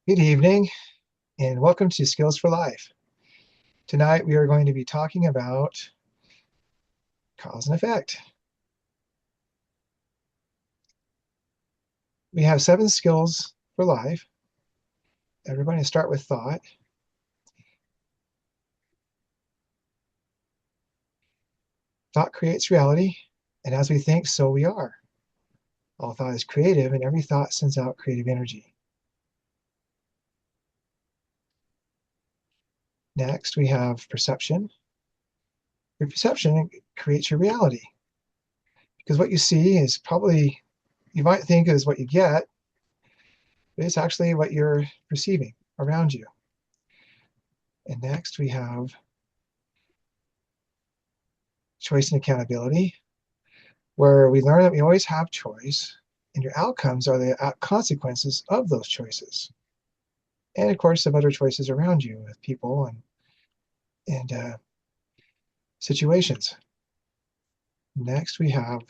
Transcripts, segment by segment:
Good evening, and welcome to Skills for Life. Tonight, we are going to be talking about cause and effect. We have 7 skills for life. And we're going to start with thought. Thought creates reality, and as we think, so we are. All thought is creative, and every thought sends out creative energy. Next, we have perception. Your perception creates your reality, because what you see is probably, you might think is what you get, but it's actually what you're perceiving around you. And next, we have choice and accountability, where we learn that we always have choice, and your outcomes are the consequences of those choices. And of course, of other choices around you with people and situations. Next, we have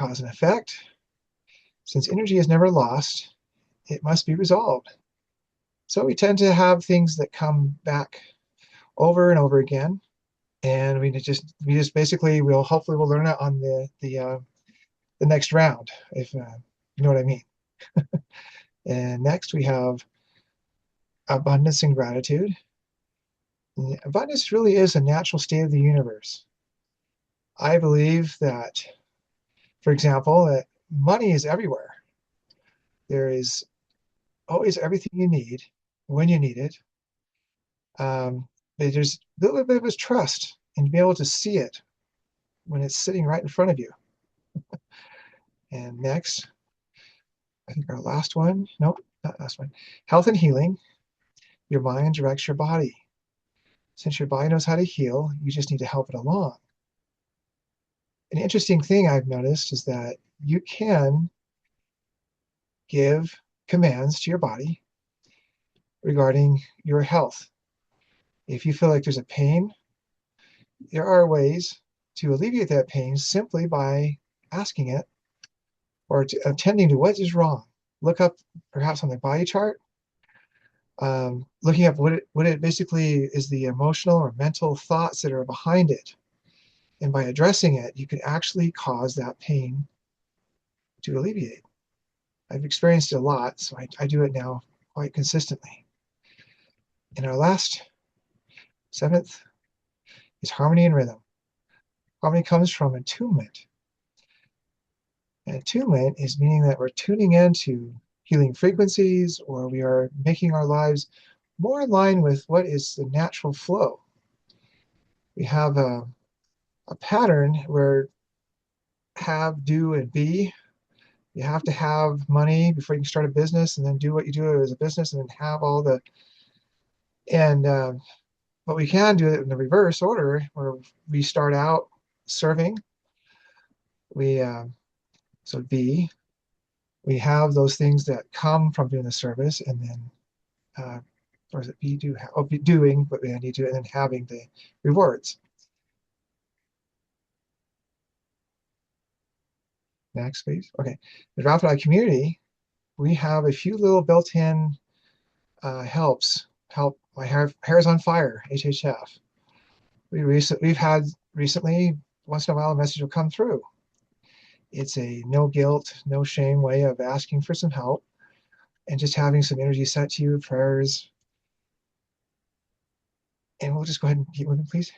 cause and effect. Since energy is never lost, it must be resolved. So we tend to have things that come back over and over again, and we just basically we'll learn it on the next round, if you know what I mean. And next we have abundance and gratitude. Abundance really is a natural state of the universe. I believe that, for example, that money is everywhere. There is always everything you need when you need it. But there's a little bit of trust and be able to see it when it's sitting right in front of you. And next, I think our last one, nope, not last one, health and healing. Your mind directs your body. Since your body knows how to heal, you just need to help it along. An interesting thing I've noticed is that you can give commands to your body regarding your health. If you feel like there's a pain, there are ways to alleviate that pain simply by asking it or attending to what is wrong. Look up perhaps on the body chart, looking up what it basically is, the emotional or mental thoughts that are behind it. And by addressing it, you can actually cause that pain to alleviate. I've experienced it a lot, so I do it now quite consistently. And our last, 7th, is harmony and rhythm. Harmony comes from attunement. And attunement is meaning that we're tuning into healing frequencies, or we are making our lives more in line with what is the natural flow. We have a pattern where have, do, and be. You have to have money before you can start a business, and then do what you do as a business, and then have all the, and but we can do it in the reverse order, where we start out serving. We so be, we have those things that come from doing the service, and then or is it be, do, oh, be doing what we need to, and then having the rewards. Next, please. Okay, the Rapid community, we have a few little built-in help. My hair is on fire, HHF. We've had recently, once in a while, a message will come through. It's a no guilt, no shame way of asking for some help and just having some energy sent to you, prayers. And we'll just go ahead and keep moving, please.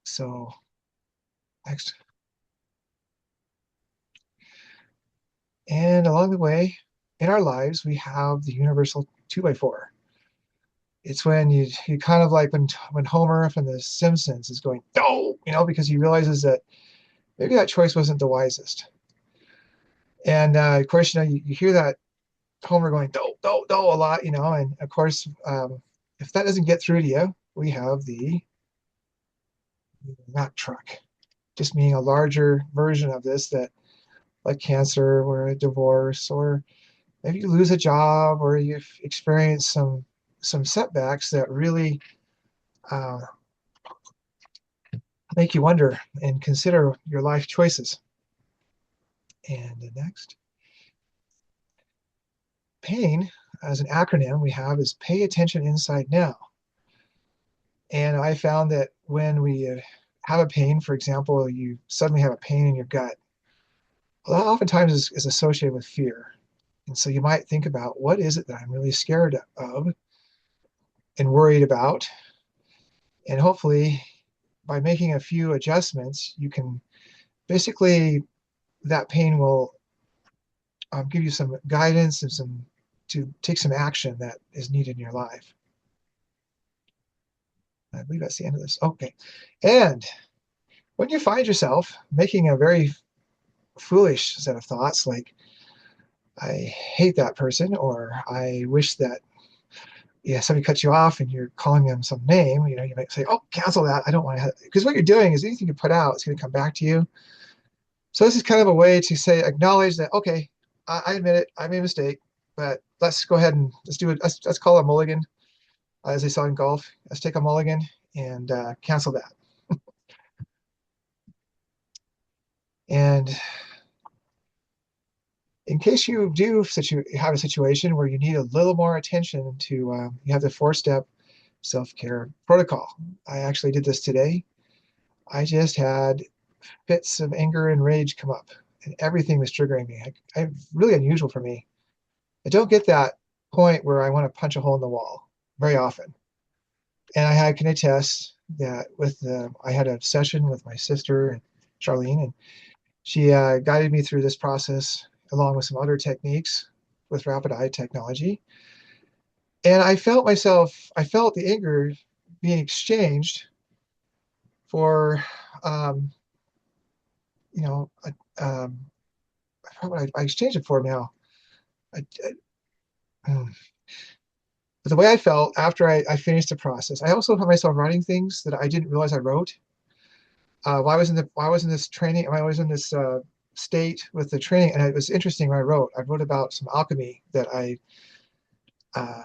So next. And along the way, in our lives, we have the universal 2x4. It's when you kind of like when Homer from The Simpsons is going, no, because he realizes that maybe that choice wasn't the wisest. And of course, you hear that Homer going, no, no, no, a lot, and of course, if that doesn't get through to you, we have the Mack truck, just meaning a larger version of this, that like cancer or a divorce, or maybe you lose a job, or you've experienced some setbacks that really uh, make you wonder and consider your life choices. And the next, pain, as an acronym we have, is pay attention inside now. And I found that when we have a pain, for example, you suddenly have a pain in your gut, well, that oftentimes is associated with fear. And so you might think about, what is it that I'm really scared of and worried about? And hopefully, by making a few adjustments, you can basically, that pain will give you some guidance and some to take some action that is needed in your life. I believe that's the end of this. Okay. And when you find yourself making a very foolish set of thoughts, like, I hate that person, or I wish that, yeah, somebody cuts you off and you're calling them some name, you might say, oh, cancel that. I don't want to, because what you're doing is anything you put out, it's going to come back to you. So this is kind of a way to say, acknowledge that, okay, I admit it, I made a mistake, but let's go ahead and let's do it. Let's call it a mulligan, as they saw in golf. Let's take a mulligan and cancel that. And in case you do have a situation where you need a little more attention to, you have the 4-step self-care protocol. I actually did this today. I just had fits of anger and rage come up, and everything was triggering me. Really unusual for me. I don't get that point where I want to punch a hole in the wall very often. And I can attest that I had a session with my sister and Charlene, and she guided me through this process along with some other techniques with rapid eye technology. And I felt the anger being exchanged for, um, you know, I forgot what I exchanged it for now. I, But the way I felt after I finished the process, I also found myself writing things that I didn't realize I wrote. While I was in this training, while I was in this state with the training, and it was interesting when I wrote. I wrote about some alchemy that uh,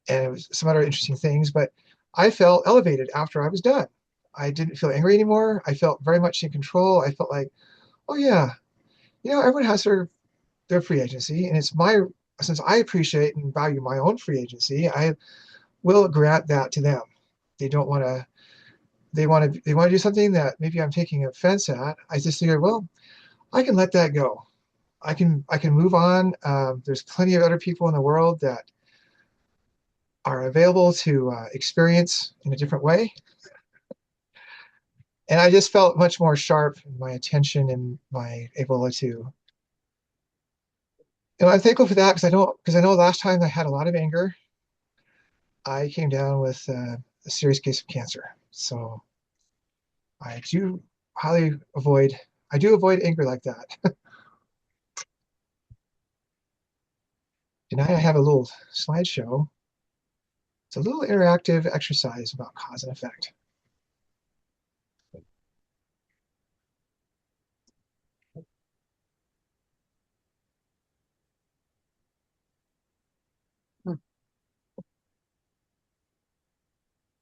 and it was some other interesting things. But I felt elevated after I was done. I didn't feel angry anymore. I felt very much in control. I felt like, oh yeah, everyone has their free agency, and it's my since I appreciate and value my own free agency, I will grant that to them. They don't want to. They want to do something that maybe I'm taking offense at. I just figure, well, I can let that go. I can move on. There's plenty of other people in the world that are available to experience in a different way. And I just felt much more sharp in my attention and my ability to. And I'm thankful for that because I know last time I had a lot of anger, I came down with a serious case of cancer. So I do highly avoid. I do avoid anger like that. Tonight I have a little slideshow. It's a little interactive exercise about cause and effect.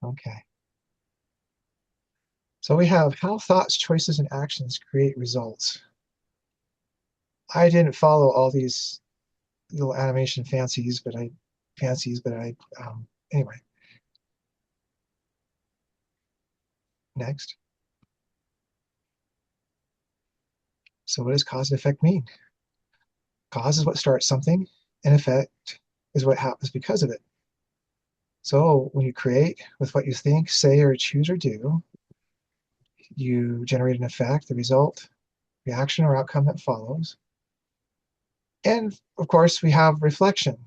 Okay. So we have how thoughts, choices, and actions create results. I didn't follow all these little animation fancies, but anyway, next. So what does cause and effect mean? Cause is what starts something, and effect is what happens because of it. So when you create with what you think, say, or choose or do, you generate an effect, the result, reaction, or outcome that follows. And of course, we have reflection,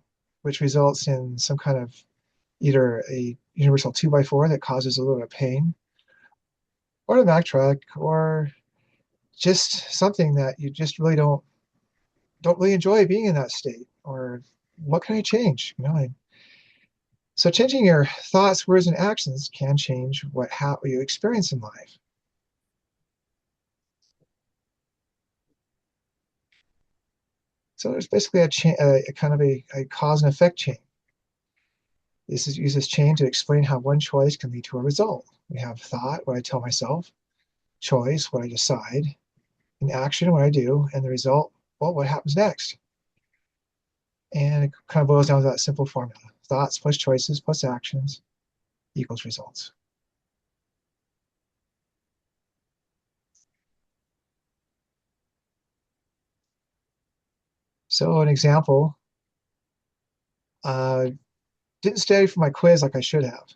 which results in some kind of either a universal 2x4 that causes a little bit of pain, or a Mack truck, or just something that you just really don't really enjoy being in that state. Or what can I change? So changing your thoughts, words, and actions can change how you experience in life. So there's basically a kind of a cause and effect chain. This is uses chain to explain how one choice can lead to a result. We have thought, what I tell myself, choice, what I decide, in action, what I do, and the result, well, what happens next? And it kind of boils down to that simple formula. Thoughts plus choices plus actions equals results. So an example, uh, didn't study for my quiz like I should have.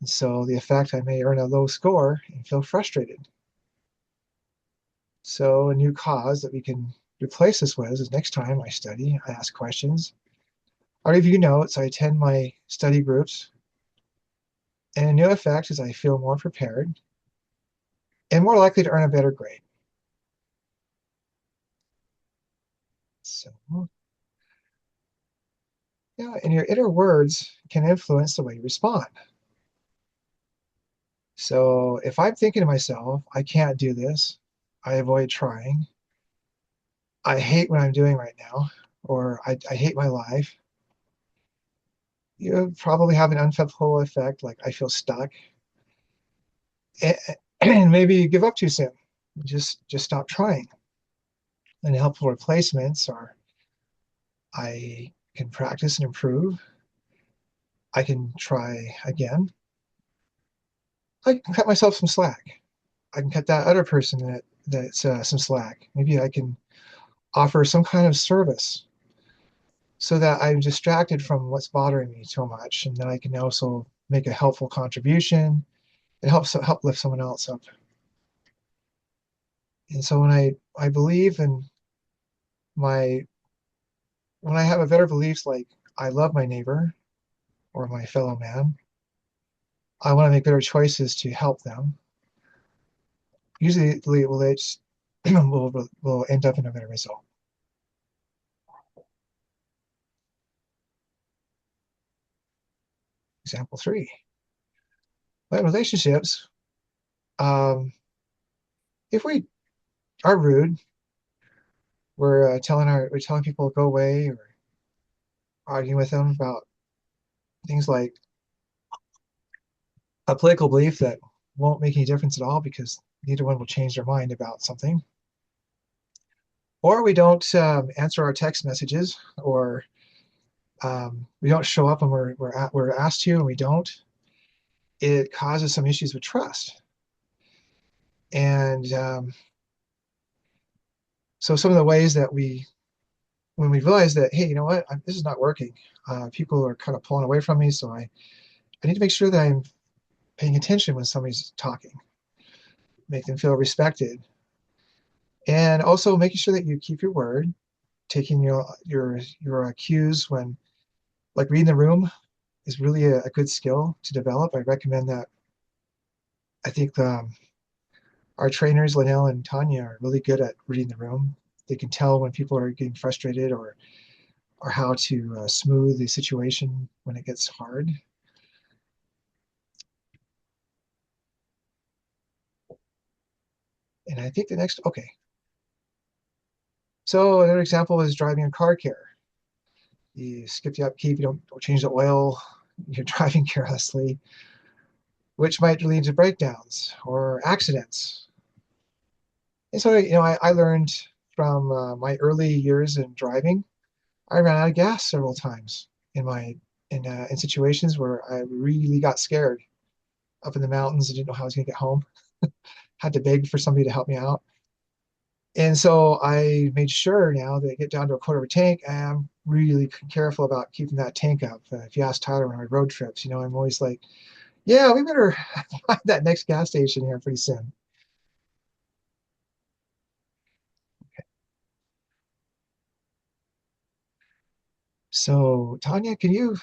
And so the effect, I may earn a low score and feel frustrated. So a new cause that we can replace this with is next time I study, I ask questions. I review notes, I attend my study groups. And a new effect is I feel more prepared and more likely to earn a better grade. So, yeah, and your inner words can influence the way you respond. So if I'm thinking to myself, I can't do this, I avoid trying, I hate what I'm doing right now, or I hate my life, you probably have an unfavorable effect, like I feel stuck, and, and maybe you give up too soon. Just stop trying. And helpful replacements are I can practice and improve. I can try again. I can cut myself some slack. I can cut that other person that's some slack. Maybe I can offer some kind of service so that I'm distracted from what's bothering me so much, and then I can also make a helpful contribution. It helps help lift someone else up. And so when I believe in my when I have a better beliefs like I love my neighbor or my fellow man, I want to make better choices to help them. Usually it will end up in a better result. Example three. But in relationships, um, if we are rude, we're telling people to go away or arguing with them about things like a political belief that won't make any difference at all because neither one will change their mind about something. Or we don't answer our text messages, or we don't show up when we're asked to, and we don't. It causes some issues with trust. And so some of the ways that when we realize that, hey, you know what, this is not working. People are kind of pulling away from me, so I need to make sure that I'm paying attention when somebody's talking, make them feel respected, and also making sure that you keep your word, taking your cues when, like reading the room, is really a good skill to develop. I recommend that. I think our trainers, Linnell and Tanya, are really good at reading the room. They can tell when people are getting frustrated or how to smooth the situation when it gets hard. And I think the next, okay. So another example is driving a car care. You skip the upkeep, you don't change the oil, you're driving carelessly, which might lead to breakdowns or accidents. And so, I learned from my early years in driving, I ran out of gas several times in situations where I really got scared up in the mountains and didn't know how I was going to get home. Had to beg for somebody to help me out. And so I made sure now that I get down to a quarter of a tank, I'm really careful about keeping that tank up. If you ask Tyler on our road trips, I'm always like, yeah, we better find that next gas station here pretty soon. So Tanya, can you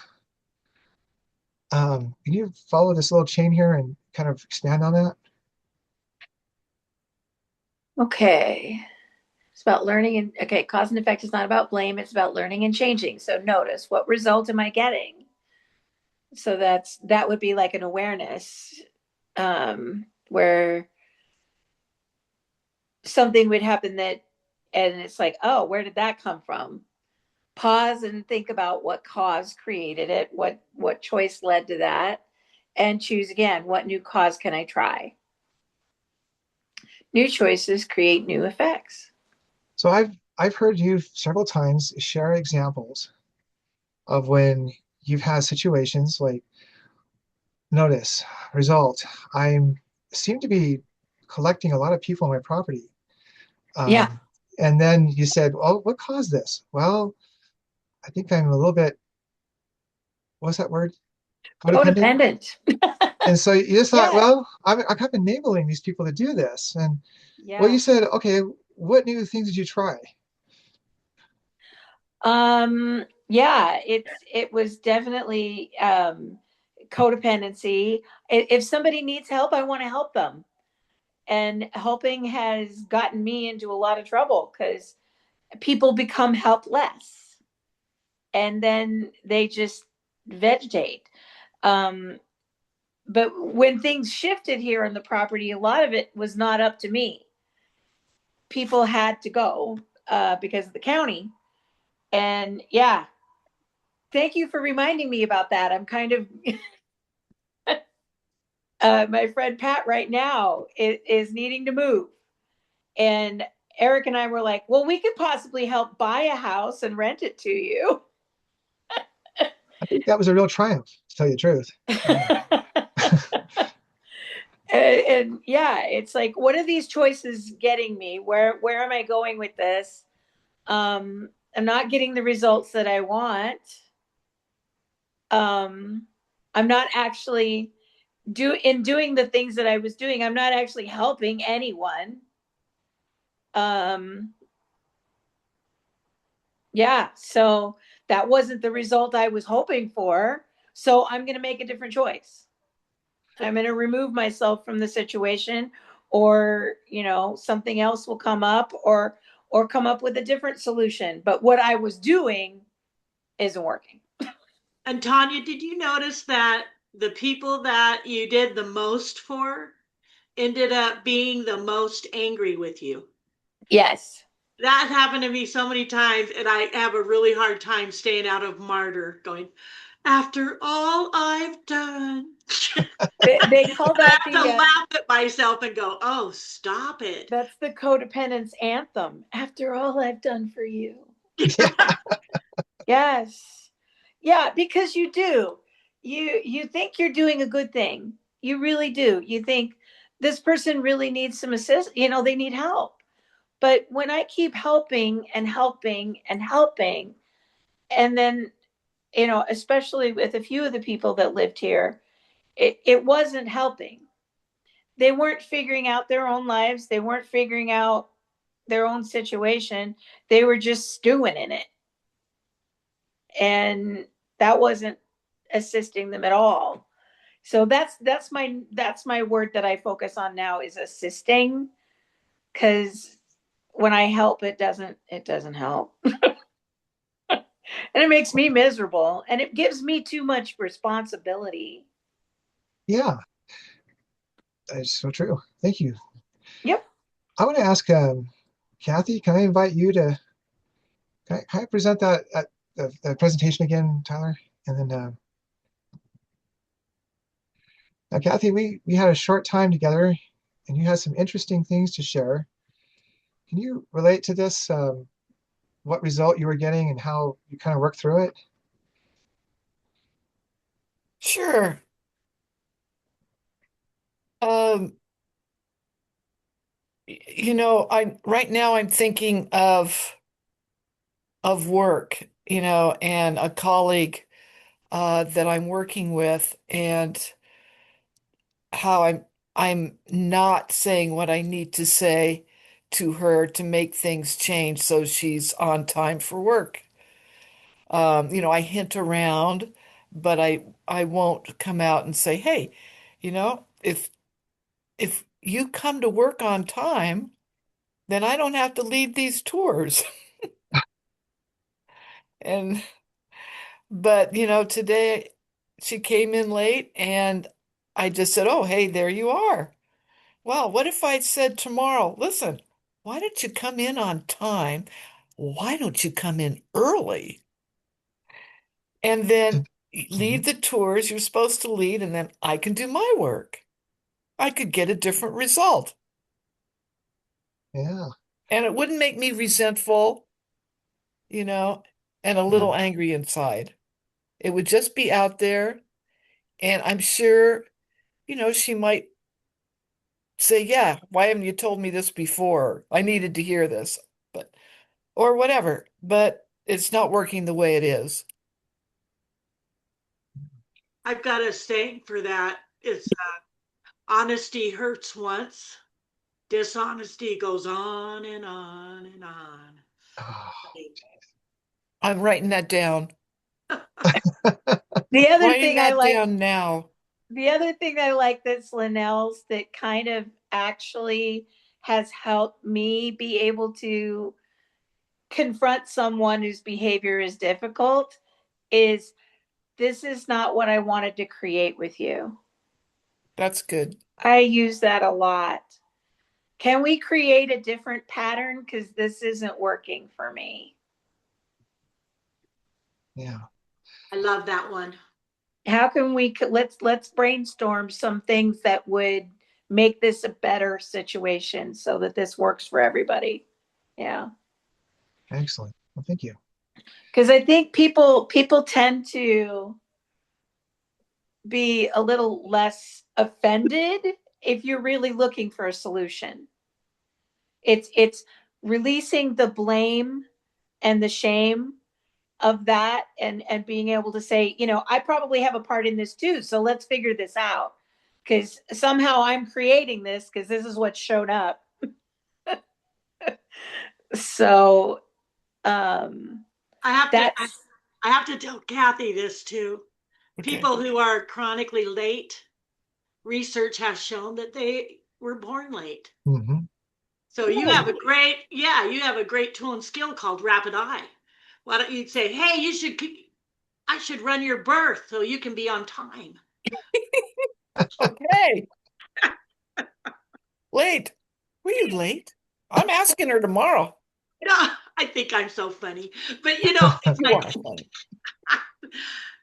follow this little chain here and kind of expand on that? Okay. It's about learning and okay, cause and effect is not about blame, it's about learning and changing. So notice what result am I getting? So that would be like an awareness where something would happen that and it's like, oh, where did that come from? Pause and think about what cause created it, what choice led to that, and choose again, what new cause can I try? New choices create new effects. So I've heard you several times share examples of when you've had situations like notice, result, I'm seem to be collecting a lot of people on my property. Yeah. Um, and then you said, well, what caused this? Well, I think I'm a little bit, what's that word? Codependent. Codependent. And so you just thought, Yeah. well, I'm kind of enabling these people to do this. And well, Yeah. you said, okay, what new things did you try? Yeah, it was definitely codependency. If somebody needs help, I want to help them. And helping has gotten me into a lot of trouble because people become helpless and then they just vegetate. Um, but when things shifted here on the property, a lot of it was not up to me. People had to go because of the county. And yeah, thank you for reminding me about that. I'm kind of my friend Pat right now is needing to move. And Eric and I were like, well, we could possibly help buy a house and rent it to you. I think that was a real triumph, to tell you the truth. Yeah. And yeah, it's like, what are these choices getting me? Where am I going with this? I'm not getting the results that I want. Um, I'm not actually doing the things that I was doing. I'm not actually helping anyone. Um, yeah, so that wasn't the result I was hoping for. So I'm going to make a different choice. I'm going to remove myself from the situation, or, something else will come up, or come up with a different solution. But what I was doing isn't working. And Tanya, did you notice that the people that you did the most for ended up being the most angry with you? Yes. That happened to me so many times, and I have a really hard time staying out of martyr going, after all I've done. They call I that have to laugh at myself and go, oh, stop it. that's the codependence anthem. After all I've done for you. Yeah. Yes. Yeah, because you do. You think you're doing a good thing. You really do. You think this person really needs some assist, they need help. But when I keep helping and helping and helping, and then, especially with a few of the people that lived here, it wasn't helping. They weren't figuring out their own lives. They weren't figuring out their own situation. They were just stewing in it. And that wasn't assisting them at all. So that's my word that I focus on now is assisting, because when I help, it doesn't help. And it makes me miserable and it gives me too much responsibility. Yeah, that's so true. Thank you. Yep. I want to ask Kathy, can I invite you to can I present that presentation again, Tyler? And then now, Kathy, we had a short time together, and you had some interesting things to share. Can you relate to this? What result you were getting and how you kind of worked through it? Sure. Um, I right now I'm thinking of work, and a colleague that I'm working with and how I'm not saying what I need to say to her to make things change so she's on time for work. I hint around, but I won't come out and say, "Hey, if you come to work on time, then I don't have to lead these tours." And but today she came in late and I just said, "Oh, hey, there you are." Well, what if I said tomorrow, "Listen, why don't you come in on time? Why don't you come in early? And then lead Mhm. the tours you're supposed to lead, and then I can do my work." I could get a different result. Yeah. And it wouldn't make me resentful, you know, and a Yeah. little angry inside. It would just be out there. And I'm sure, she might say, yeah, why haven't you told me this before? I needed to hear this, but, or whatever, but it's not working the way it is. I've got a saying for that. It's honesty hurts once, dishonesty goes on and on and on. Oh. I'm writing that down. The other Writing thing I that like, down now. the other thing I like that's Linnell's that kind of actually has helped me be able to confront someone whose behavior is difficult is this is not what I wanted to create with you. That's good. I use that a lot. Can we create a different pattern? Because this isn't working for me. Yeah. I love that one. How can we let's brainstorm some things that would make this a better situation so that this works for everybody. Yeah. Excellent. Well, thank you. Because I think people tend to be a little less offended if you're really looking for a solution. It's releasing the blame and the shame of that and being able to say, I probably have a part in this too, so let's figure this out because somehow I'm creating this because this is what showed up. So I have to that's I have to tell Kathy this too. Okay. People who are chronically late, research has shown that they were born late. Hmm. So you have really. a great, yeah, you have a great tool and skill called rapid eye. Why don't you say, hey, I should run your birth so you can be on time. Okay. Late. Were you late? I'm asking her tomorrow. I think I'm so funny, but it's You like, are funny.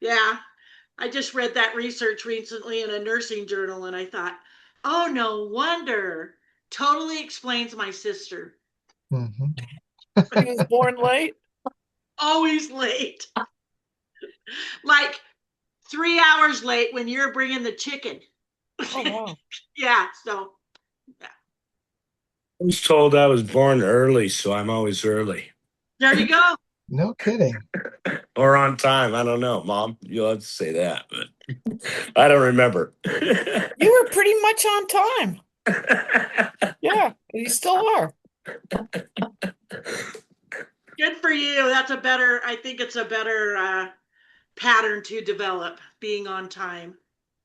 yeah, I just read that research recently in a nursing journal and I thought, oh, no wonder. Totally explains my sister. Hmm. She was born late. Always late. Like 3 hours late when you're bringing the chicken. Oh, wow. Yeah, so yeah. I was told I was born early, so I'm always early There you go. No kidding. or on time. I don't know, Mom. You'll have to say that, but I don't remember. You were pretty much on time. Yeah, you still are. Good for you. I think it's a better pattern to develop, being on time.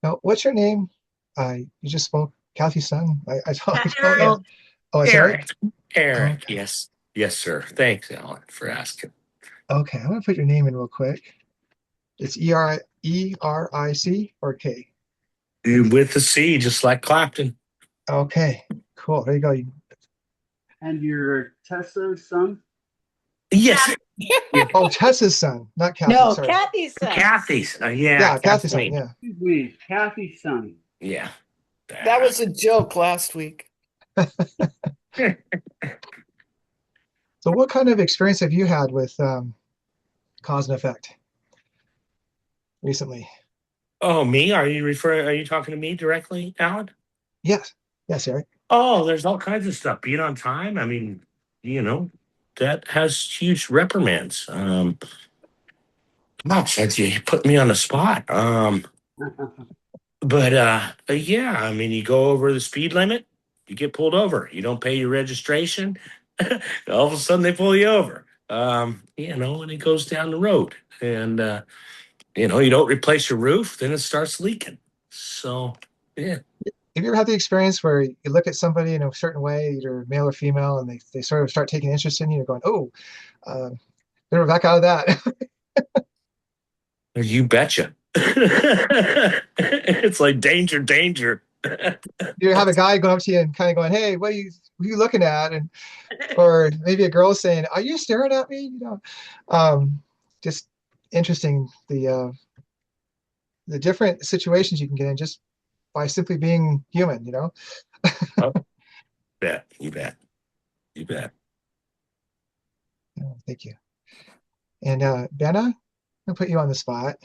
Now, what's your name? You just spoke Kathy's son. I told. Oh, Eric, yeah. Well, Oh, it's Eric. Eric. Eric, Okay. yes. Yes, sir. Thanks, Alan, for asking. Okay. I'm gonna put your name in real quick. It's Eric or K. With the C, just like Clapton. Okay. Cool. There you go. And your Tessa's son? Yes. Yeah. Oh, Tessa's son, not Kathy. no Sorry. Kathy's son. Kathy's. Yeah, Yeah, Kathy's son. Kathleen. Yeah. Excuse me, Kathy's son. Yeah. that was a joke last week. So, what kind of experience have you had with cause and effect recently? Oh, me? Are you talking to me directly, Alan? Yes. Yes, Eric. Oh, there's all kinds of stuff. Being on time, I mean, you know, that has huge reprimands. Gosh, you put me on the spot. But yeah, I mean, you go over the speed limit, you get pulled over. You don't pay your registration, all of a sudden they pull you over. And it goes down the road, and you don't replace your roof, then it starts leaking. So yeah. Have you ever had the experience where you look at somebody in a certain way, either male or female, and they sort of start taking interest in you, going, "Oh, uh, better back out of that." You betcha. It's like danger, danger. You have a guy going up to you and kind of going, "Hey, what are you looking at?" And or maybe a girl saying, "Are you staring at me?" Just interesting the different situations you can get in just by simply being human. Oh, bet, you bet. You bet. Oh, thank you. And Benna, I'll put you on the spot.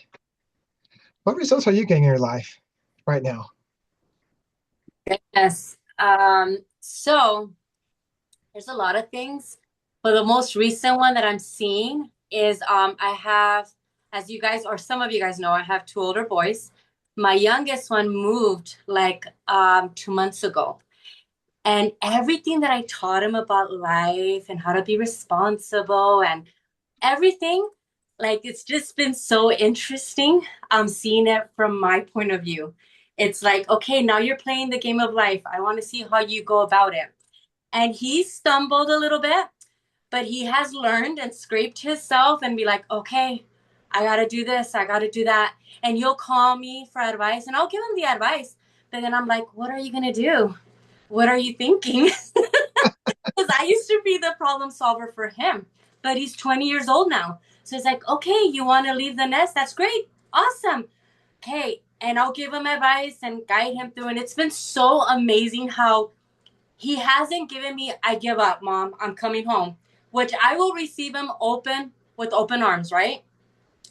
What results are you getting in your life right now? Yes. So there's a lot of things, but the most recent one that I'm seeing is I have, as you guys or some of you guys know, I have two older boys. My youngest one moved like 2 months ago. And everything that I taught him about life and how to be responsible and everything, like it's just been so interesting. I'm seeing it from my point of view. It's like, okay, now you're playing the game of life. I want to see how you go about it. And he stumbled a little bit, but he has learned and scraped himself and be like, okay, I got to do this, I got to do that. And he'll call me for advice and I'll give him the advice. But then I'm like, what are you going to do? What are you thinking? Because I used to be the problem solver for him, but he's 20 years old now. So it's like, okay, you want to leave the nest? That's great. Awesome. Okay. And I'll give him advice and guide him through. And it's been so amazing how he hasn't given me, I give up, mom, I'm coming home, which I will receive him open with open arms, right?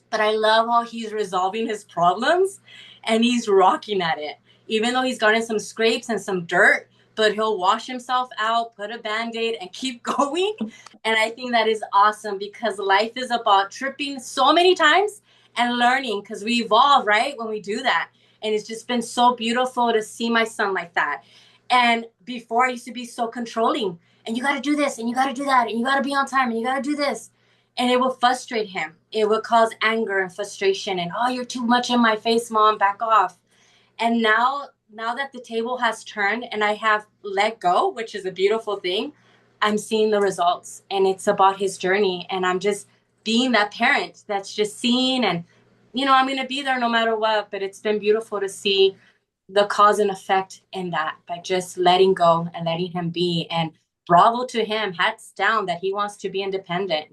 But I love how he's resolving his problems and he's rocking at it. Even though he's gotten some scrapes and some dirt, but he'll wash himself out, put a band-aid, and keep going. And I think that is awesome because life is about tripping so many times and learning because we evolve, right? When we do that. And it's just been so beautiful to see my son like that. And before I used to be so controlling. And you got to do this and you got to do that and you got to be on time and you got to do this, and it will frustrate him. It will cause anger and frustration and, oh, you're too much in my face, mom, back off. And now that the table has turned and I have let go, which is a beautiful thing, I'm seeing the results and it's about his journey. And I'm just being that parent that's just seeing and, I'm going to be there no matter what. But it's been beautiful to see the cause and effect in that by just letting go and letting him be. And bravo to him, hats down that he wants to be independent.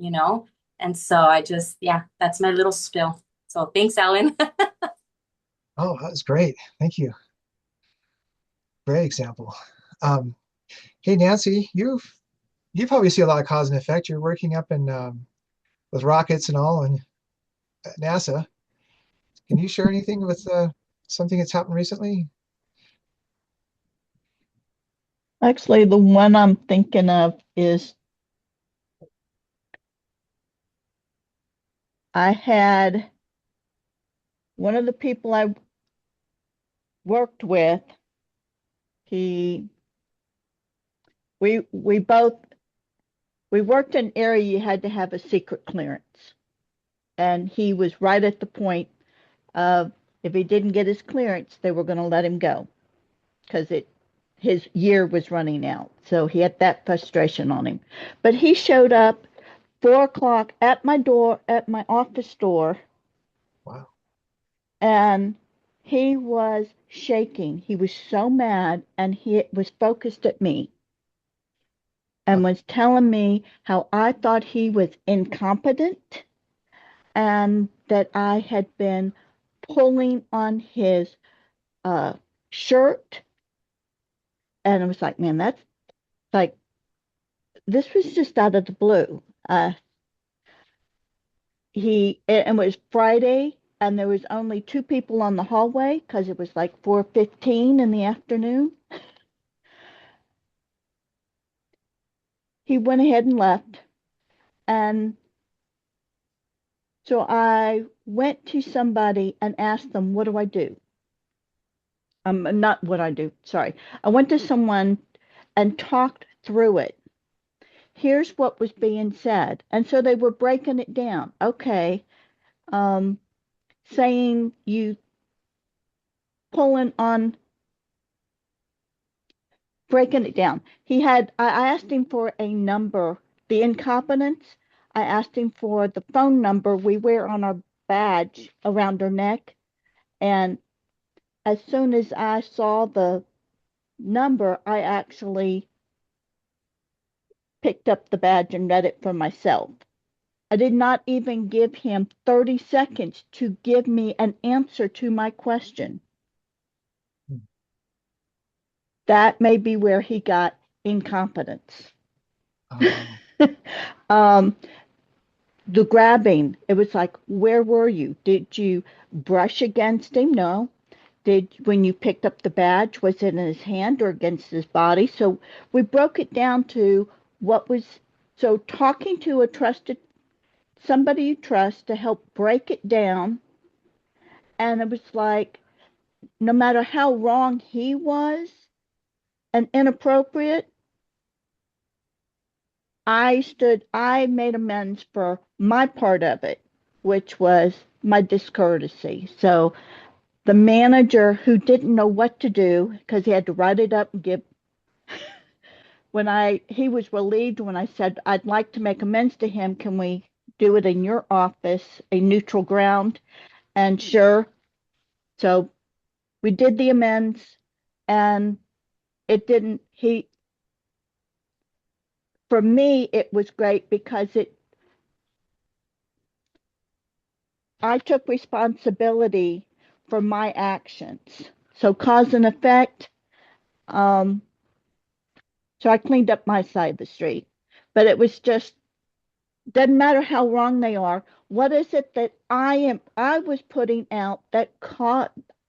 And so yeah, that's my little spill. So thanks, Ellen. Oh, that was great. Thank you. Great example. Um, hey, Nancy, you probably see a lot of cause and effect. You're working up in with rockets and all, and at NASA. Can you share anything with something that's happened recently? Actually, the one I'm thinking of is I had one of the people I worked with, he we both we worked in an area you had to have a secret clearance. And he was right at the point of if he didn't get his clearance, they were going to let him go because his year was running out. So he had that frustration on him. But he showed up 4 o'clock at my door, at my office door, Wow. and he was shaking. He was so mad, and he was focused at me Huh. and was telling me how I thought he was incompetent and that I had been pulling on his uh, shirt. And I was like, man, that's like, this was just out of the blue. It was Friday, and there was only two people on the hallway because it was like 4:15 in the afternoon. He went ahead and left. And so I went to somebody and asked them, what do I do? Not what I do, sorry. I went to someone and talked through it. Here's what was being said. And so they were breaking it down. Okay, um, saying you pulling on, breaking it down. I asked him for a number, the incompetence. I asked him for the phone number we wear on our badge around our neck. And as soon as I saw the number, I actually picked up the badge and read it for myself. I did not even give him 30 seconds to give me an answer to my question. That may be where he got incompetence. Oh, um, the grabbing, it was like, where were you? Did you brush against him? No. Did when you picked up the badge, was it in his hand or against his body? So we broke it down to what was so talking to a trusted somebody you trust to help break it down. And it was like, no matter how wrong he was and inappropriate, I made amends for my part of it, which was my discourtesy. So the manager who didn't know what to do because he had to write it up and give he was relieved when I said I'd like to make amends to him. Can we do it in your office, a neutral ground? And sure. So we did the amends, and it didn't he for me it was great because it I took responsibility for my actions. So cause and effect. Um, so I cleaned up my side of the street. But it was just doesn't matter how wrong they are. What is it that I was putting out that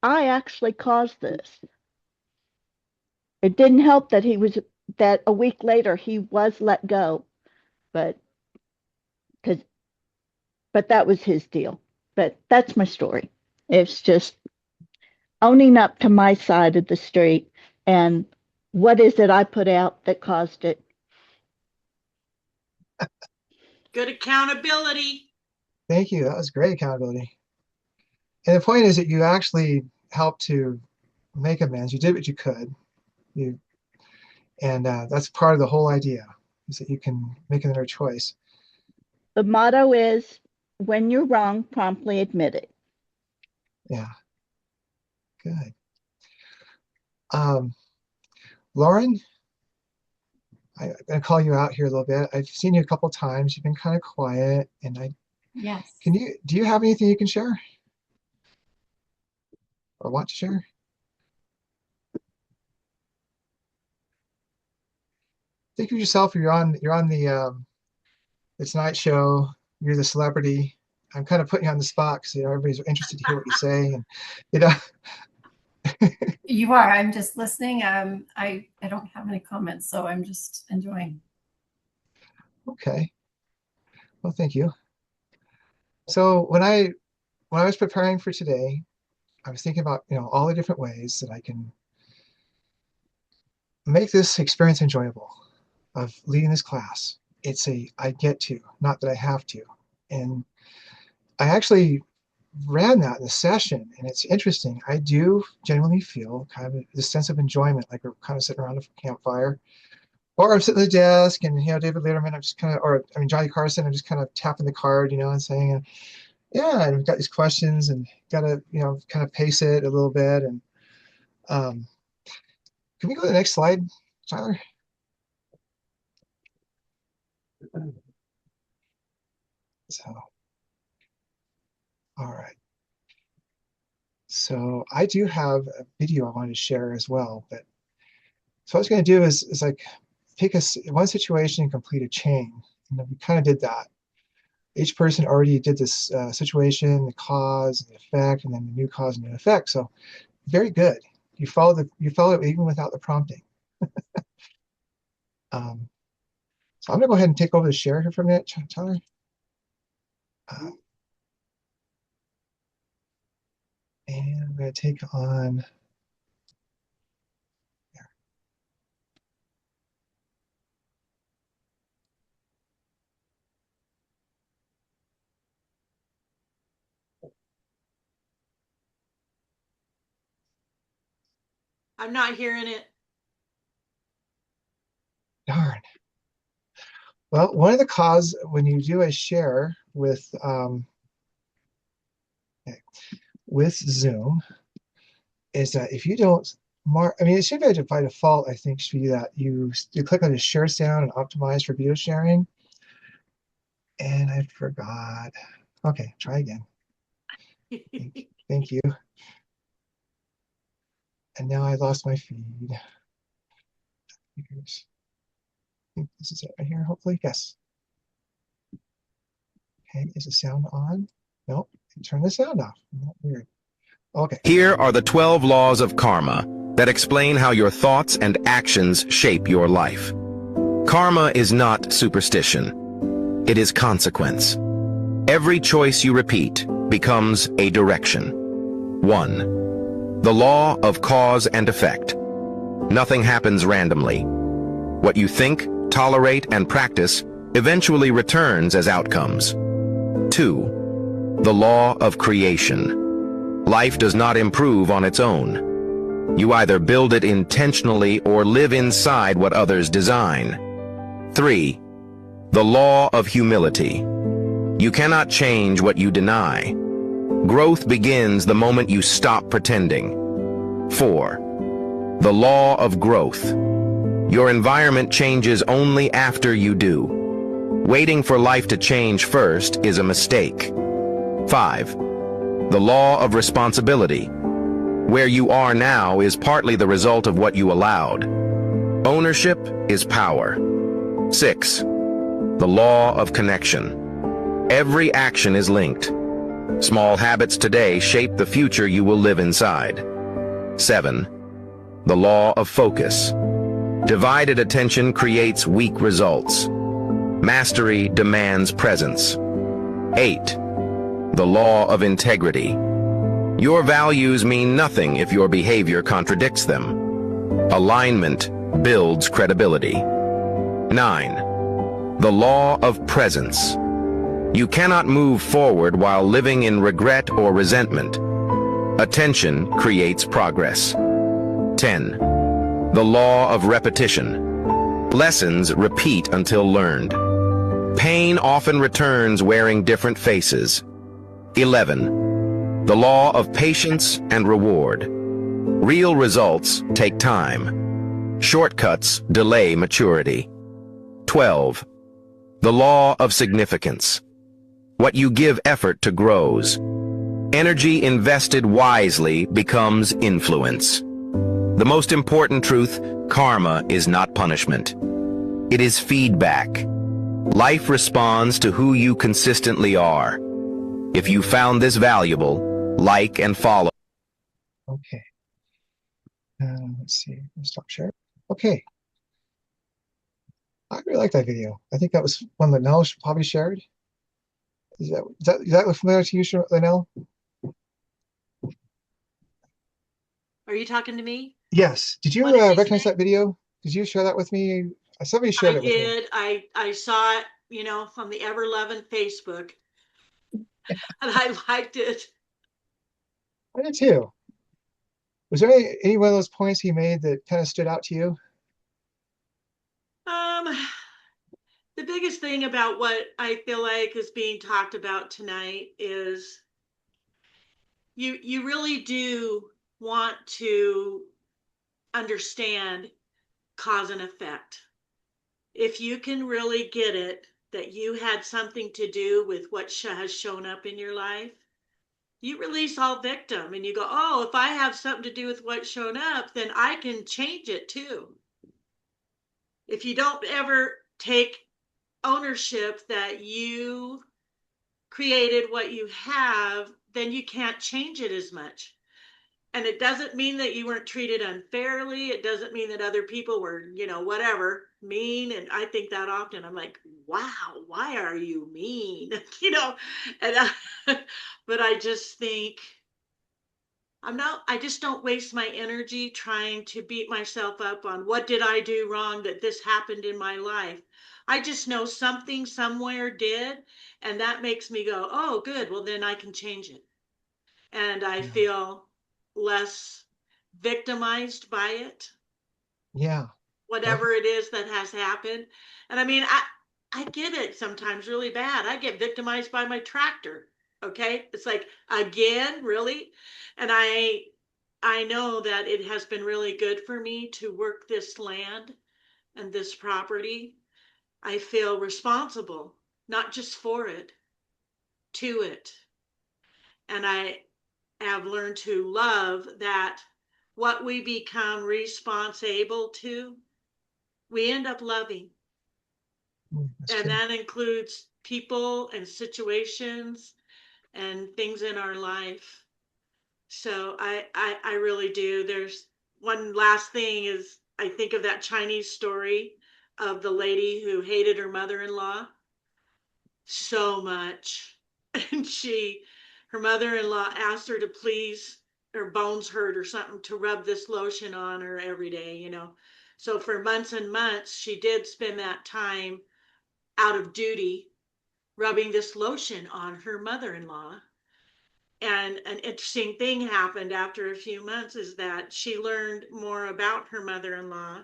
I actually caused this? It didn't help that he was that a week later he was let go, but because but that was his deal. But that's my story. It's just owning up to my side of the street and what is it I put out that caused it. Good accountability. thank you. That was great accountability. And the point is that you actually helped to make amends. You did what you could. You and that's part of the whole idea is that you can make another choice. The motto is when you're wrong, promptly admit it. Yeah, good. Um, Lauren, I'm gonna call you out here a little bit. I've seen you a couple times. You've been kind of quiet, and I Yes. do you have anything you can share or want to share? Think of yourself. You're on the Tonight Show. You're the celebrity. I'm kind of putting you on the spot because everybody's interested to hear what you say, and you know. You are. I'm just listening. I don't have any comments, so I'm just enjoying. Okay. Well, thank you. So when I was preparing for today, I was thinking about all the different ways that I can make this experience enjoyable of leading this class. It's a I get to, not that I have to. And I actually ran that in the session, and it's interesting. I do genuinely feel kind of this sense of enjoyment, like we're kind of sitting around a campfire, or I'm sitting at the desk, and David Letterman, I'm just kind of, or I mean Johnny Carson, I'm just kind of tapping the card, and saying, yeah, and we've got these questions, and got to kind of pace it a little bit, and um, can we go to the next slide, Tyler? So, all right. So I do have a video I wanted to share as well, but so what I was going to do is like take one situation and complete a chain, and then we kind of did that. Each person already did this situation, the cause, the effect, and then the new cause and new effect. So very good. You follow it even without the prompting. Um, so I'm gonna go ahead and take over the share here for a minute, Tyler. Uh, and I'm gonna take on. I'm not hearing it. Darn. Well, one of the cause when you do a share okay, with Zoom is that if you don't mark, I mean, it should be by default, I think, should be that you click on the share sound and optimize for video sharing. And I forgot. Okay, try again. Thank you. And now I lost my feed. think this is it right here, hopefully. Yes. Okay, is the sound on? Nope. Turn the sound off. Weird. Okay. Here are the 12 laws of karma that explain how your thoughts and actions shape your life. Karma is not superstition. It is consequence. Every choice you repeat becomes a direction. 1. The law of cause and effect. Nothing happens randomly. What you think, tolerate, and practice eventually returns as outcomes. 2. The law of creation. Life does not improve on its own. You either build it intentionally or live inside what others design. 3. The law of humility. You cannot change what you deny. Growth begins the moment you stop pretending. 4. The law of growth. Your environment changes only after you do. Waiting for life to change first is a mistake. 5. The law of responsibility. Where you are now is partly the result of what you allowed. Ownership is power. 6. The law of connection. Every action is linked. Small habits today shape the future you will live inside. 7. The law of focus. Divided attention creates weak results. Mastery demands presence. 8. The law of integrity. Your values mean nothing if your behavior contradicts them. Alignment builds credibility. 9. The law of presence. You cannot move forward while living in regret or resentment. Attention creates progress. 10. The law of repetition. Lessons repeat until learned. Pain often returns wearing different faces. 11. The law of patience and reward. Real results take time. Shortcuts delay maturity. 12. The law of significance. What you give effort to grows. Energy invested wisely becomes influence. The most important truth, karma is not punishment. It is feedback. Life responds to who you consistently are. If you found this valuable, like and follow. Okay. Let's see. Let's stop share. Okay. I really like that video. I think that was one that Nell probably shared. Is that look familiar to you, Linnell? Are you talking to me? Yes. Did you What did they recognize say? that video? Did you share that with me? Somebody shared I it with me. did. I saw it, on the ever loving Facebook, and I liked it. I did too. Was there any one of those points he made that kind of stood out to you? Um, the biggest thing about what I feel like is being talked about tonight is you really do want to understand cause and effect. If you can really get it that you had something to do with what has shown up in your life, you release all victim and you go, oh, if I have something to do with what's shown up, then I can change it too. If you don't ever take ownership that you created what you have, then you can't change it as much. And it doesn't mean that you weren't treated unfairly. It doesn't mean that other people were, whatever, mean. And I think that often. I'm like, wow, why are you mean? And but I just think I just don't waste my energy trying to beat myself up on what did I do wrong that this happened in my life. I just know something somewhere did, and that makes me go, oh, good. Well, then I can change it. And I feel less victimized by it, Yeah. whatever it is that has happened. And I mean, I get it sometimes really bad. I get victimized by my tractor. Okay. It's like, again, really? And I know that it has been really good for me to work this land and this property. I feel responsible, not just for it, to it. And I have learned to love that what we become responsible to, we end up loving. That's And true. that includes people and situations and things in our life. So I really do. There's one last thing is I think of that Chinese story of the lady who hated her mother-in-law so much. And her mother-in-law asked her to please, her bones hurt or something, to rub this lotion on her every day, you know. So for months and months, she did spend that time out of duty rubbing this lotion on her mother-in-law. And an interesting thing happened after a few months is that she learned more about her mother-in-law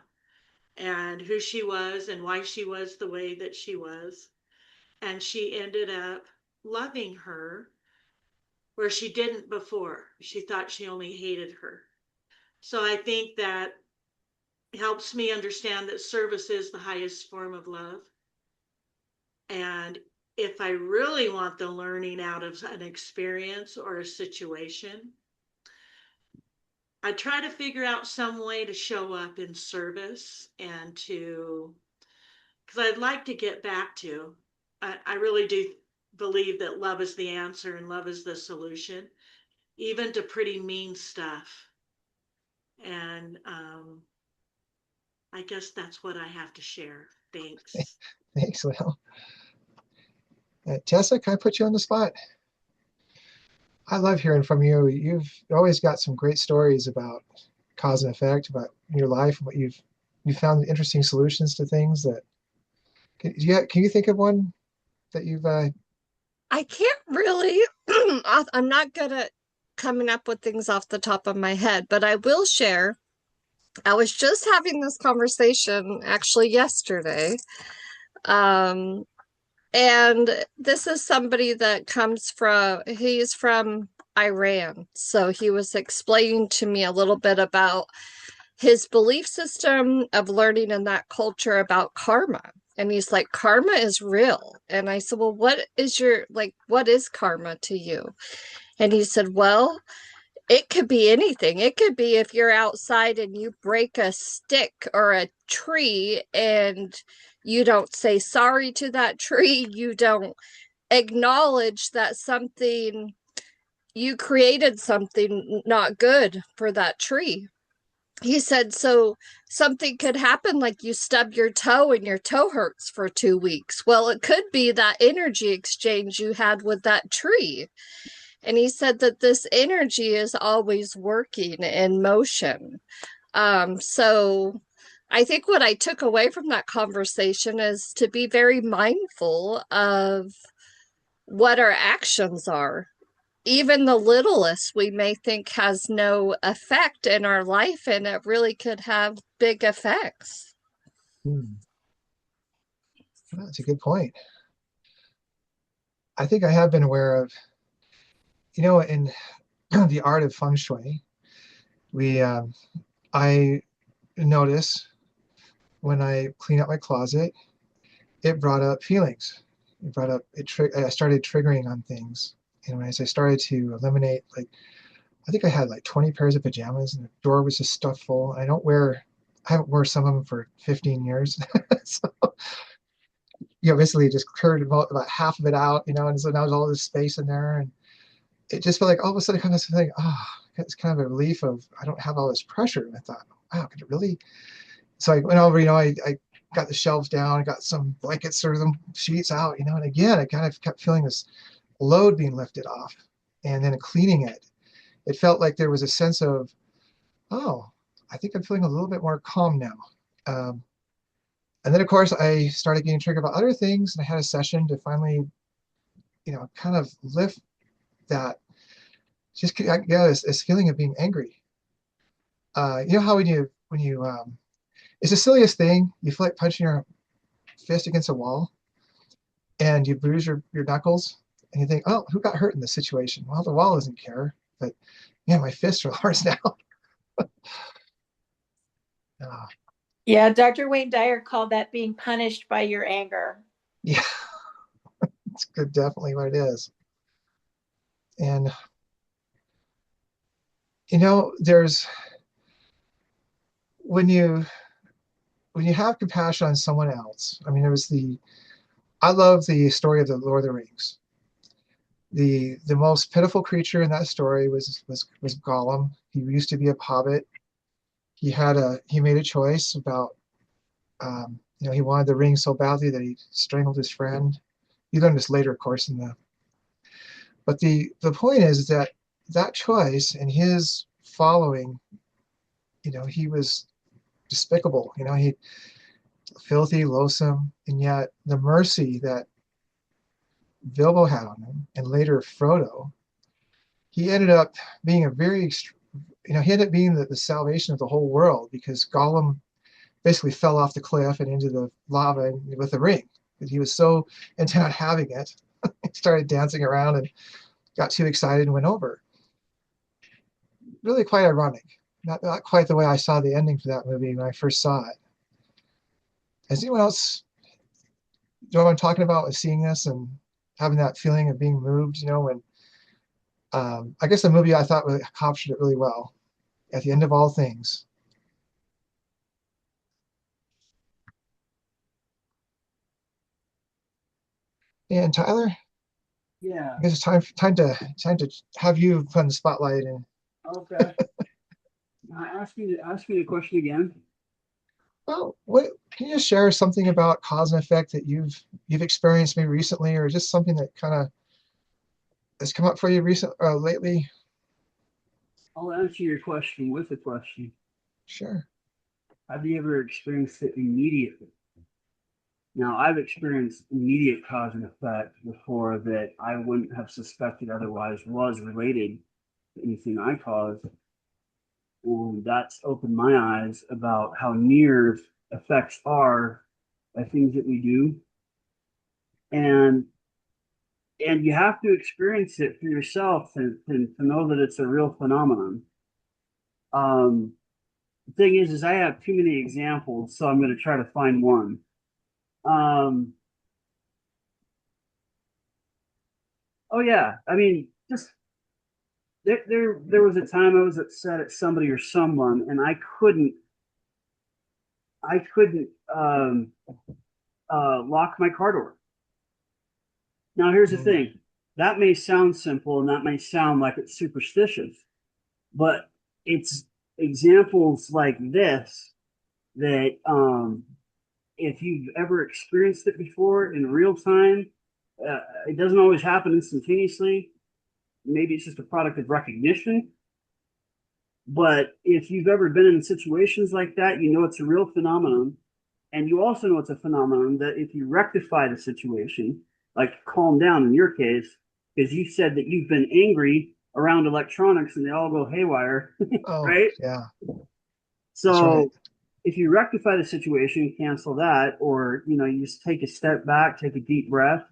and who she was and why she was the way that she was. And she ended up loving her where she didn't before. She thought she only hated her. So I think that helps me understand that service is the highest form of love. And if I really want the learning out of an experience or a situation, I try to figure out some way to show up in service and because I'd like to get back to, I really do believe that love is the answer and love is the solution, even to pretty mean stuff. And I guess that's what I have to share. Thanks. Thanks, Will. Tessa, can I put you on the spot? I love hearing from you. You've always got some great stories about cause and effect, about your life, and what you found interesting solutions to things that. Can you think of one that you've? I can't really. I'm not good at coming up with things off the top of my head, but I will share. I was just having this conversation actually yesterday. Um, and this is somebody that he's from Iran. So he was explaining to me a little bit about his belief system of learning in that culture about karma. And he's like, karma is real. And I said, well, what is karma to you? And he said, well, it could be anything. It could be if you're outside and you break a stick or a tree and you don't say sorry to that tree, you don't acknowledge that you created something not good for that tree. He said, so something could happen like you stub your toe and your toe hurts for 2 weeks. Well, it could be that energy exchange you had with that tree. And he said that this energy is always working in motion. So I think what I took away from that conversation is to be very mindful of what our actions are. Even the littlest we may think has no effect in our life, and it really could have big effects. That's a good point. I think I have been aware of, in the art of feng shui, we I notice when I clean out my closet, it brought up feelings. It brought up I started triggering on things. And as I started to eliminate, like, I think I had like 20 pairs of pajamas and the drawer was just stuffed full. I haven't worn some of them for 15 years. So, basically just cleared about half of it out, and so now there's all this space in there. And it just felt like all of a sudden kind of something, it's kind of a relief of, I don't have all this pressure. And I thought, wow, could it really? So I went over, I got the shelves down, I got some blankets or some sheets out, and again, I kind of kept feeling this load being lifted off. And then cleaning it, it felt like there was a sense of, oh, I think I'm feeling a little bit more calm now. And then, of course, I started getting triggered about other things, and I had a session to finally, kind of lift that. Just get this feeling of being angry. How it's the silliest thing. You feel like punching your fist against a wall, and you bruise your knuckles, and you think, oh, who got hurt in this situation? Well, the wall doesn't care, but yeah, my fists are hard now. uh, Yeah, Dr. Wayne Dyer called that being punished by your anger. yeah, it's good, definitely what it is. And there's when you when you have compassion on someone else, I mean, I love the story of the Lord of the Rings. The most pitiful creature in that story was Gollum. He used to be a hobbit. He made a choice about he wanted the ring so badly that he strangled his friend. You learn this later, of course, but the point is that that choice and his following, he was despicable. He filthy, loathsome, and yet the mercy that Bilbo had on him, and later Frodo, he ended up being he ended up being the salvation of the whole world because Gollum basically fell off the cliff and into the lava with the ring. He was so intent on having it, he started dancing around and got too excited and went over. Really quite ironic. Not quite the way I saw the ending for that movie when I first saw it. Has anyone else know what I'm talking about with seeing this and having that feeling of being moved? When I guess the movie I thought really captured it really well. At the end of all things. And Tyler, Yeah. I guess it's time to have you put in the spotlight. And Okay. Ask me the question again. well, what can you just share something about cause and effect that you've experienced maybe recently, or just something that kind of has come up for you lately? I'll answer your question with a question. Sure. Have you ever experienced it immediately? Now, I've experienced immediate cause and effect before that I wouldn't have suspected otherwise was related to anything I caused. And that's opened my eyes about how near effects are by things that we do. And you have to experience it for yourself to know that it's a real phenomenon. The thing is I have too many examples, so I'm going to try to find one. Um, oh yeah, I mean, just there was a time I was upset at somebody or someone, and I couldn't lock my car door. Now here's the thing, that may sound simple and that may sound like it's superstitious, but it's examples like this that if you've ever experienced it before in real time, it doesn't always happen instantaneously. Maybe it's just a product of recognition. But if you've ever been in situations like that, you know it's a real phenomenon. And you also know it's a phenomenon that if you rectify the situation, like calm down in your case, because you said that you've been angry around electronics and they all go haywire, Oh, right? yeah. That's right. So if you rectify the situation, cancel that, or you just take a step back, take a deep breath,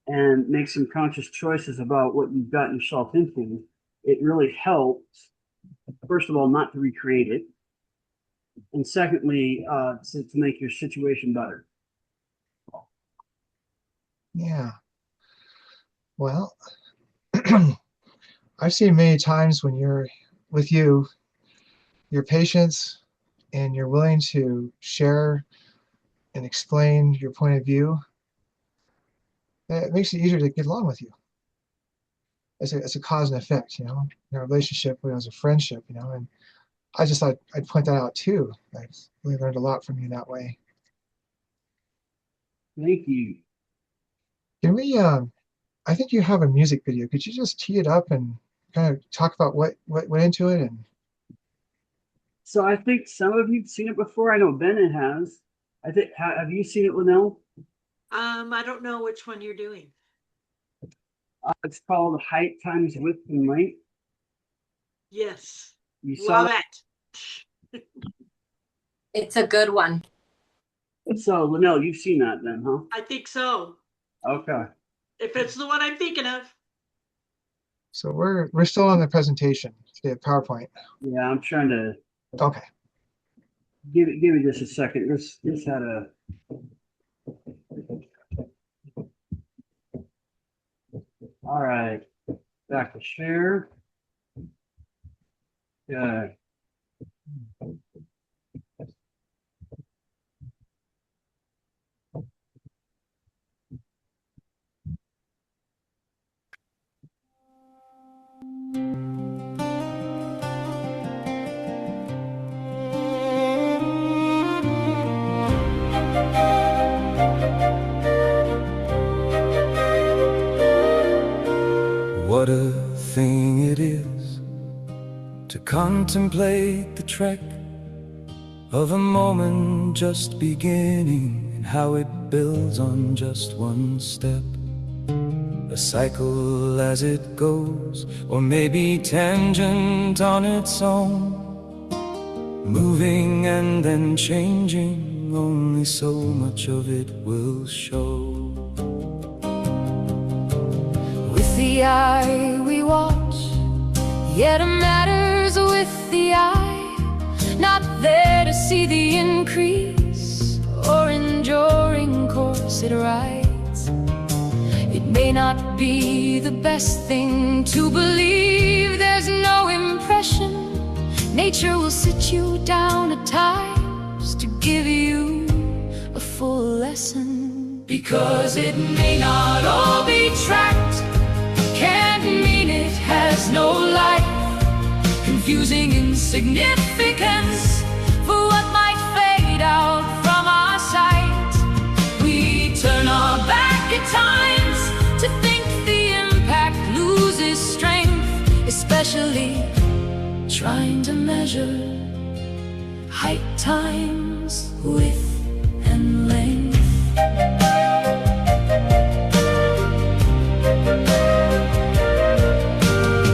and make some conscious choices about what you've gotten yourself into, it really helps, first of all, not to recreate it, and secondly, to make your situation better. Yeah. Well, I've seen many times when your patience and you're willing to share and explain your point of view, it makes it easier to get along with you. It's a cause and effect, in a relationship, as a friendship, and I just thought I'd point that out too. I really learned a lot from you that way. Thank you. Can we, I think you have a music video. Could you just tee it up and kind of talk about what went into it? And So I think some of you've seen it before. I know Bennett has. I think, have you seen it, Linnell? I don't know which one you're doing. It's called Height Times Width and Length. Yes. You saw Love that? it. It's a good one. So Linnell, you've seen that then, huh? I think so. Okay. If it's the one I'm thinking of. so we're still on the presentation, the PowerPoint. Yeah, I'm trying to Okay. give me just a second. This had a all right. Back to share. Yeah. contemplate the trek of a moment just beginning, and how it builds on just one step. A cycle as it goes, or maybe tangent on its own, moving and then changing, only so much of it will show. With the eye we watch, yet it matters with the eye, not there to see the increase or enduring course it rides. It may not be the best thing to believe, there's no impression. Nature will sit you down at times to give you a full lesson. Because it may not all be tracked, can't mean it has no life. Confusing insignificance for what might fade out from our sight. We turn our back at times to think the impact loses strength, especially trying to measure height times width and length.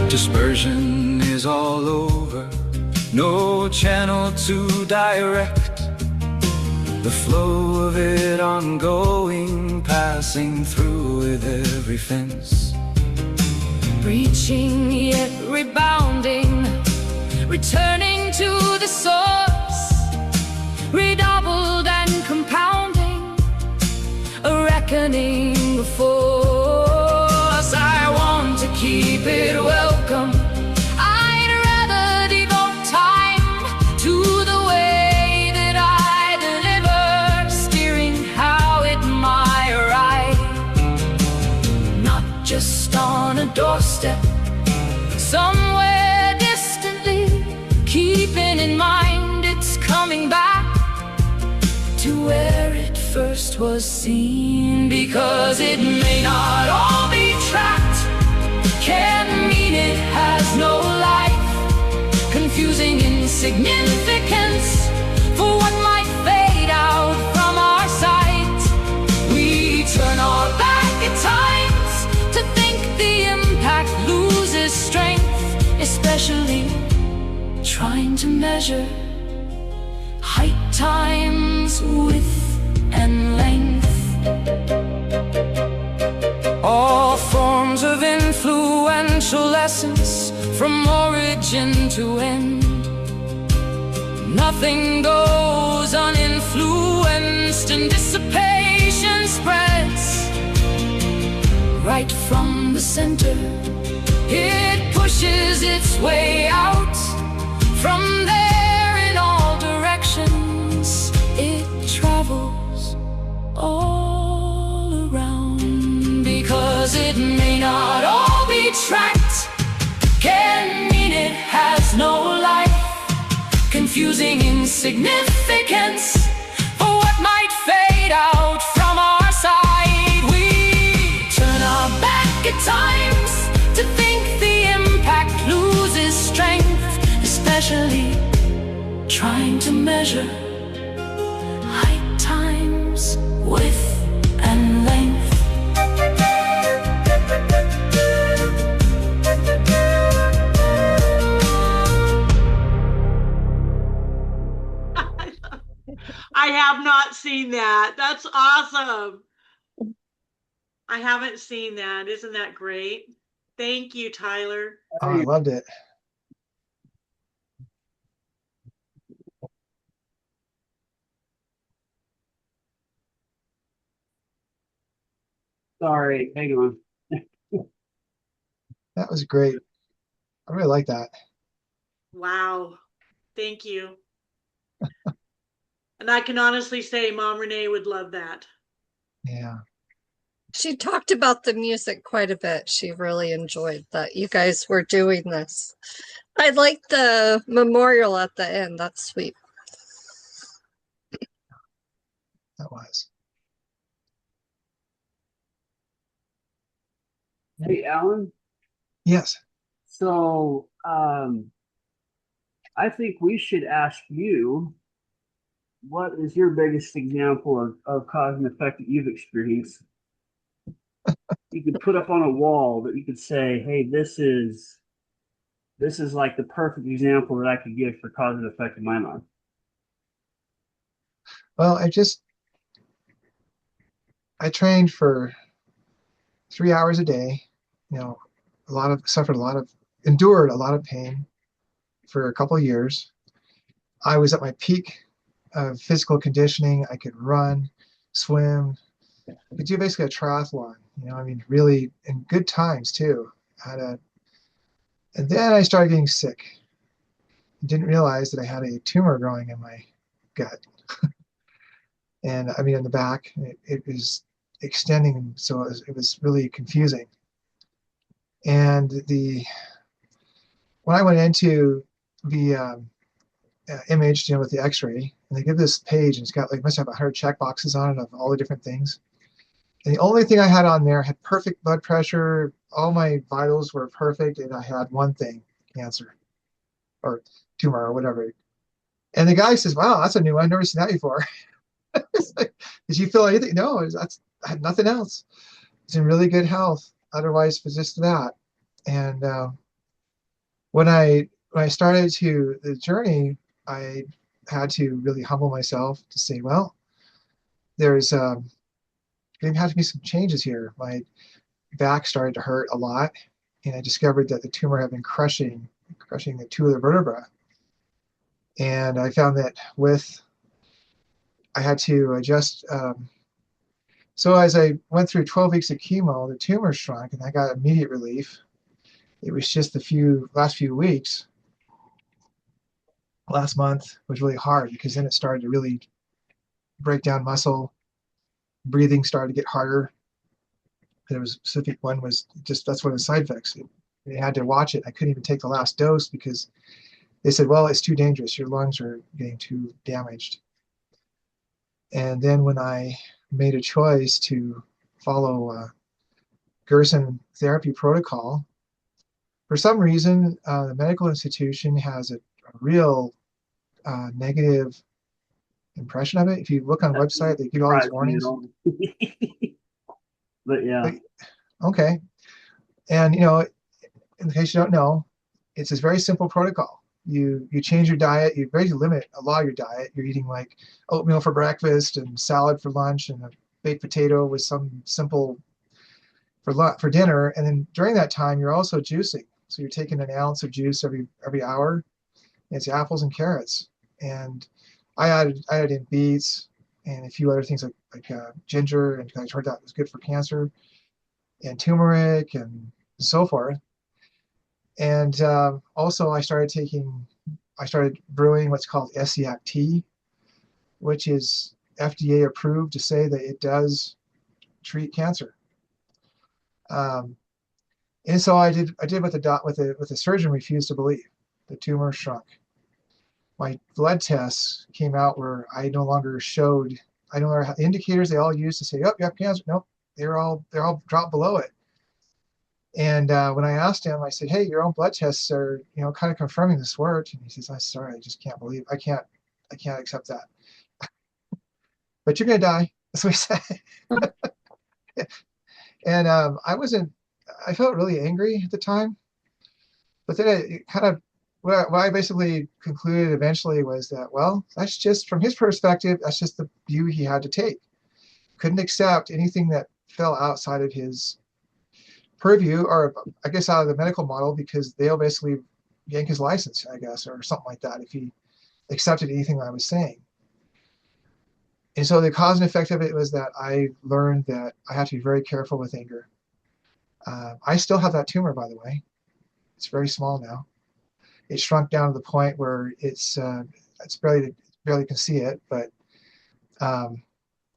Dispersion is all over, no channel to direct. The flow of it ongoing, passing through with every fence. Breaching yet rebounding, returning to the source, redoubled and compounding, a reckoning before us. I want to keep it welcome. I'd rather devote time to the way that I deliver, steering how it might ride, not just on a doorstep somewhere distantly, keeping in mind it's coming back to where it first was seen. Because it may not all be tracked, can't mean it has no life. Confusing insignificance for what might fade out from our sight. We turn our back at times to think the impact loses strength, especially trying to measure height times width and length. All forms of influential lessons from origin to end. Nothing goes uninfluenced, and dissipation spreads right from the center. It pushes its way out. From there in all directions, it travels all around. Because it may not all be tracked, can mean it has no life. Confusing insignificance for what might fade out from our side. We turn our back at times to think the impact loses strength, especially trying to measure height times width and length. I have not seen that. That's awesome. I haven't seen that. Isn't that great? Thank you, Tyler. Oh, I loved it. Sorry, hang on. That was great. I really like that. Wow. Thank you. And I can honestly say Mom Renee would love that. Yeah. She talked about the music quite a bit. She really enjoyed that you guys were doing this. I like the memorial at the end. That's sweet. That was. Hey, Alan. Yes. So, I think we should ask you, what is your biggest example of cause and effect that you've experienced? You could put up on a wall that you could say, hey, this is like the perfect example that I could give for cause and effect in my life. Well, I trained for 3 hours a day, you know, endured a lot of pain for a couple of years. I was at my peak of physical conditioning. I could run, swim, I could do basically a triathlon, I mean, really in good times too. And then I started getting sick. I didn't realize that I had a tumor growing in my gut. And I mean, in the back, it was extending. So it was really confusing. And when I went into the image, with the x-ray, and they give this page and it's got must have 100 check boxes on it of all the different things. And the only thing I had on there had perfect blood pressure. All my vitals were perfect. And I had one thing, cancer or tumor or whatever. And the guy says, wow, that's a new one. I've never seen that before. It's like, did you feel anything? No, I had nothing else. It's in really good health. Otherwise, it was just that. And when I started the journey, I had to really humble myself to say, well, there's going to have to be some changes here. My back started to hurt a lot, and I discovered that the tumor had been crushing the two of the vertebrae. And I found that I had to adjust. So as I went through 12 weeks of chemo, the tumor shrunk, and I got immediate relief. It was just the last few weeks. Last month was really hard because then it started to really break down muscle. Breathing started to get harder. There was a specific one was just, that's one of the side effects. They had to watch it. I couldn't even take the last dose because they said, well, it's too dangerous. Your lungs are getting too damaged. And then when I made a choice to follow Gerson therapy protocol, for some reason, the medical institution has a real negative impression of it. If you look on the website, they give all these warnings. But yeah. Okay. And, in case you don't know, it's this very simple protocol. You change your diet. You basically limit a lot of your diet. You're eating like oatmeal for breakfast and salad for lunch and a baked potato with some simple for dinner. And then during that time, you're also juicing. So you're taking an ounce of juice every hour. And it's apples and carrots. And I added in beets and a few other things like ginger, and I heard that was good for cancer, and turmeric and so forth. And also I started brewing what's called SCAC tea, which is FDA approved to say that it does treat cancer. And so I did what the surgeon refused to believe. The tumor shrunk. My blood tests came out where I no longer had indicators they all used to say, oh, you have cancer. Nope, they're all dropped below it. And when I asked him, I said, hey, your own blood tests are, kind of confirming this worked. And he says, I'm sorry, I just can't believe, I can't accept that. But you're going to die. That's what he said. And I felt really angry at the time. But then it kind of, what I basically concluded eventually was that, well, that's just, from his perspective, that's just the view he had to take. Couldn't accept anything that fell outside of his purview, or I guess out of the medical model, because they'll basically yank his license, I guess, or something like that if he accepted anything I was saying. And so the cause and effect of it was that I learned that I have to be very careful with anger. I still have that tumor, by the way. It's very small now. It shrunk down to the point where it's barely can see it, but